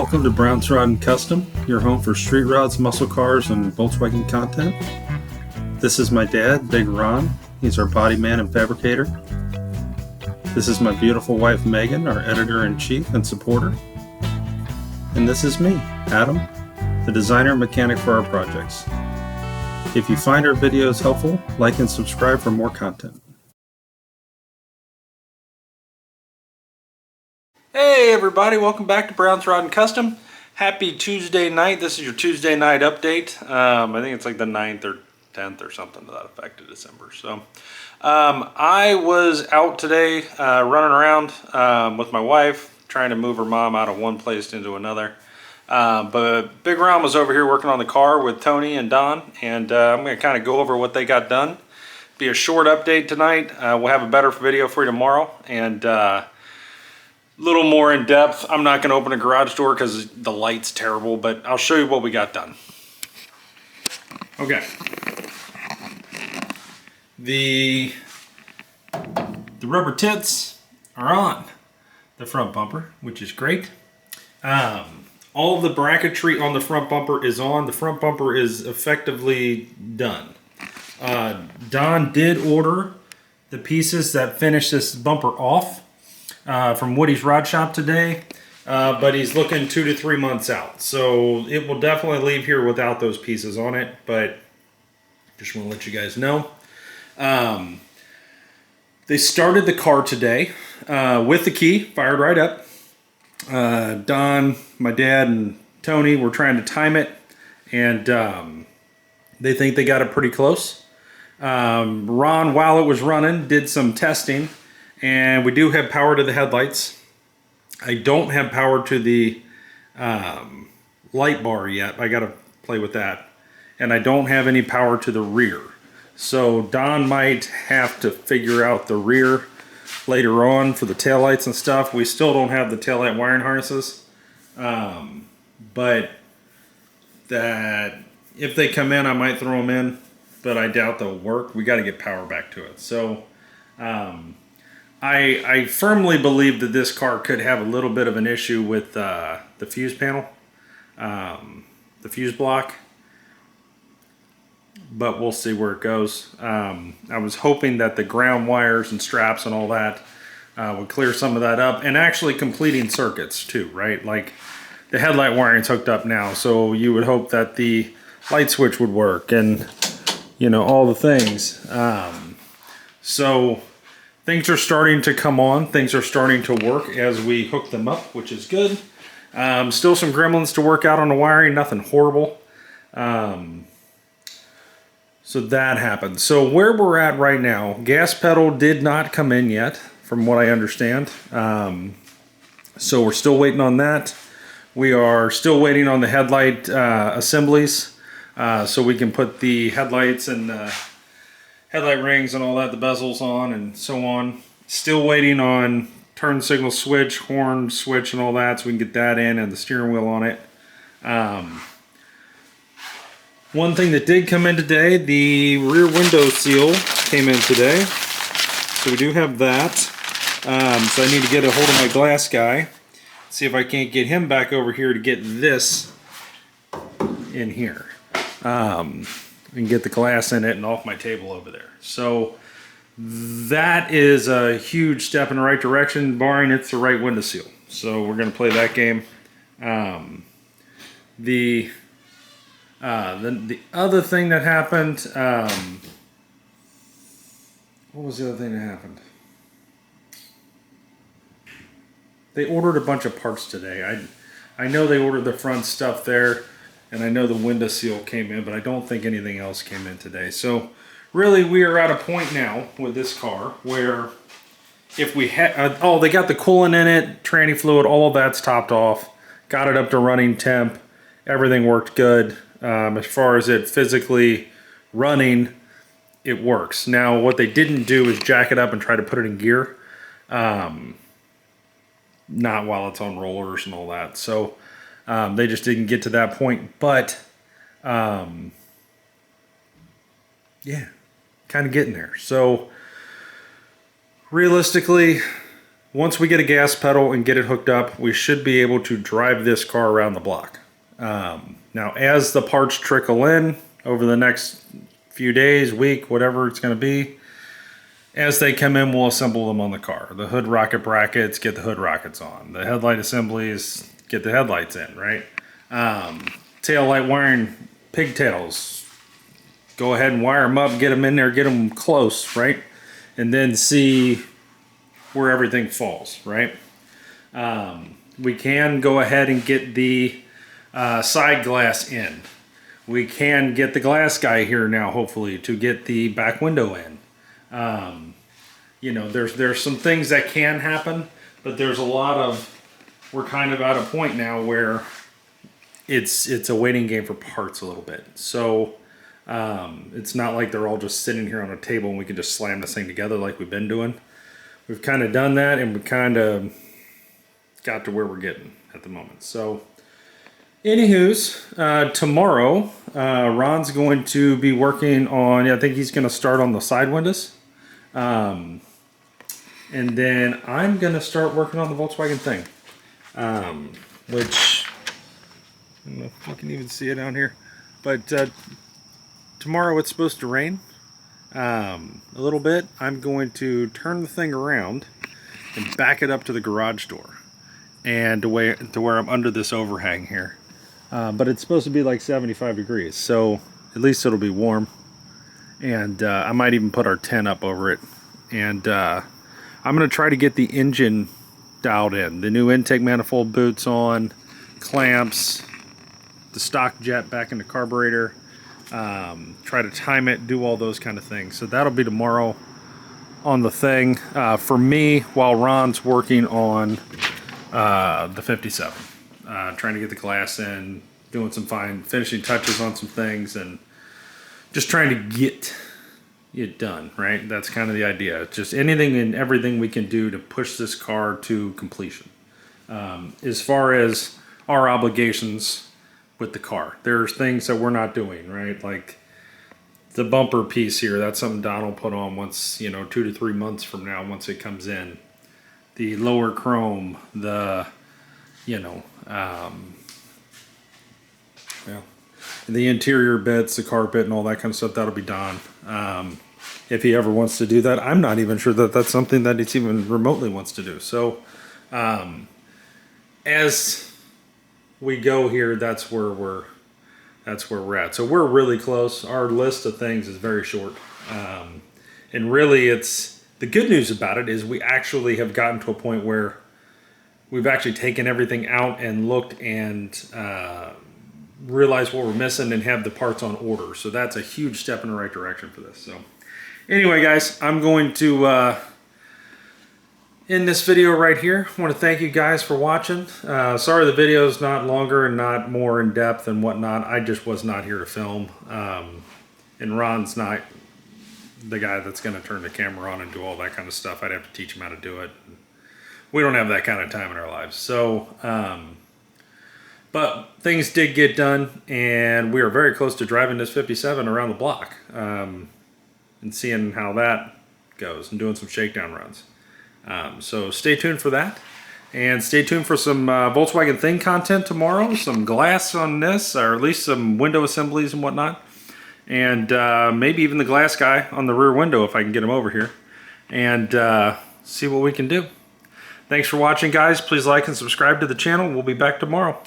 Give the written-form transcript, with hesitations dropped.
Welcome to Brown's Rod and Custom, your home for street rods, muscle cars, and Volkswagen content. This is my dad, Big Ron. He's our body man and fabricator. This is my beautiful wife, Megan, our editor-in-chief and supporter. And this is me, Adam, the designer and mechanic for our projects. If you find our videos helpful, like and subscribe for more content. Hey everybody, welcome back to Brown's Rod and Custom. Happy Tuesday night. This is your Tuesday night update. I think it's like the 9th or 10th or something to that effect of December. So I was out today running around with my wife, trying to move her mom out of one place into another. But Big Ron was over here working on the car with Tony and Don, and I'm going to kind of go over what they got done. Be a short update tonight. We'll have a better video for you tomorrow, and little more in depth. I'm not going to open a garage door because the light's terrible, but I'll show you what we got done. Okay. The rubber tits are on the front bumper, which is great. All of the bracketry on the front bumper is on. The front bumper is effectively done. Don did order the pieces that finish this bumper off from Woody's Rod Shop today, but he's looking 2 to 3 months out. So it will definitely leave here without those pieces on it, but just want to let you guys know. They started the car today with the key, fired right up. Don, my dad, and Tony were trying to time it, and they think they got it pretty close. Ron, while it was running, did some testing, and we do have power to the headlights. I don't have power to the light bar yet. I got to play with that. And I don't have any power to the rear. So Don might have to figure out the rear later on for the taillights and stuff. We still don't have the taillight wiring harnesses. But that if they come in, I might throw them in. But I doubt they'll work. We got to get power back to it. So I firmly believe that this car could have a little bit of an issue with the fuse panel, the fuse block, but we'll see where it goes. I was hoping that the ground wires and straps and all that would clear some of that up, and actually completing circuits too, right? Like the headlight wiring's hooked up now, so you would hope that the light switch would work and, you know, all the things. So things are starting to come on. Things are starting to work as we hook them up, which is good. Still some gremlins to work out on the wiring. Nothing horrible. So that happened. So where we're at right now, gas pedal did not come in yet, from what I understand. So we're still waiting on that. We are still waiting on the headlight assemblies, so we can put the headlights and headlight rings and all that, the bezels on and so on. Still waiting on turn signal switch, horn switch and all that, so we can get that in, and the steering wheel on it. One thing that did come in today, the rear window seal came in today. So we do have that. So I need to get a hold of my glass guy, see if I can't get him back over here to get this in here. And get the glass in it and off my table over there. So that is a huge step in the right direction, barring it's the right window seal. So we're going to play that game. The other thing that happened, what was the other thing that happened? They ordered a bunch of parts today. I know they ordered the front stuff there, and I know the window seal came in, but I don't think anything else came in today. So really we are at a point now with this car where if we had, they got the coolant in it, tranny fluid, all of that's topped off, got it up to running temp, everything worked good. As far as it physically running, it works. Now what they didn't do is jack it up and try to put it in gear. Not while it's on rollers and all that. So they just didn't get to that point, but yeah, kind of getting there. So realistically, once we get a gas pedal and get it hooked up, we should be able to drive this car around the block. Now, as the parts trickle in over the next few days, week, whatever it's going to be, as they come in, we'll assemble them on the car. The hood rocket brackets, get the hood rockets on. The headlight assemblies, get the headlights in, right? Tail light wiring pigtails, go ahead and wire them up, get them in there, get them close, right? And then see where everything falls, right? We can go ahead and get the side glass in. We can get the glass guy here now, hopefully, to get the back window in. You know, there's some things that can happen, but there's a lot of, we're kind of at a point now where it's a waiting game for parts a little bit. So it's not like they're all just sitting here on a table and we can just slam this thing together like we've been doing. We've kind of done that, and we kind of got to where we're getting at the moment. So anywho's, tomorrow Ron's going to be working on, I think he's going to start on the side windows. And then I'm going to start working on the Volkswagen thing, which, I don't know if you can even see it down here, but tomorrow it's supposed to rain a little bit. I'm going to turn the thing around and back it up to the garage door and to where I'm under this overhang here. But it's supposed to be like 75 degrees, so at least it'll be warm. And I might even put our tent up over it. And I'm going to try to get the engine dialed in. The new intake manifold boots on, clamps, the stock jet back in the carburetor. Try to time it, do all those kind of things. So that'll be tomorrow on the thing. For me, while Ron's working on the 57. Trying to get the glass in, doing some fine finishing touches on some things, and just trying to get it done, right? That's kind of the idea. It's just anything and everything we can do to push this car to completion. As far as our obligations with the car, there's things that we're not doing, right? Like the bumper piece here, that's something Don will put on once, 2 to 3 months from now, once it comes in. The lower chrome, the, the interior bits, the carpet and all that kind of stuff, that'll be Don. If he ever wants to do that. I'm not even sure that that's something that he even remotely wants to do. So as we go here, that's where we're at. So we're really close. Our list of things is very short. And really it's, the good news about it is we actually have gotten to a point where we've actually taken everything out and looked and realized what we're missing and have the parts on order. So that's a huge step in the right direction for this. So anyway, guys, I'm going to end this video right here. I want to thank you guys for watching. Sorry the video is not longer and not more in depth and whatnot. I just was not here to film. And Ron's not the guy that's going to turn the camera on and do all that kind of stuff. I'd have to teach him how to do it. We don't have that kind of time in our lives. So, but things did get done, and we are very close to driving this 57 around the block and seeing how that goes and doing some shakedown runs. So stay tuned for that, and stay tuned for some Volkswagen Thing content tomorrow, some glass on this, or at least some window assemblies and whatnot, and maybe even the glass guy on the rear window if I can get him over here, and see what we can do. Thanks for watching, guys. Please like and subscribe to the channel. We'll be back tomorrow.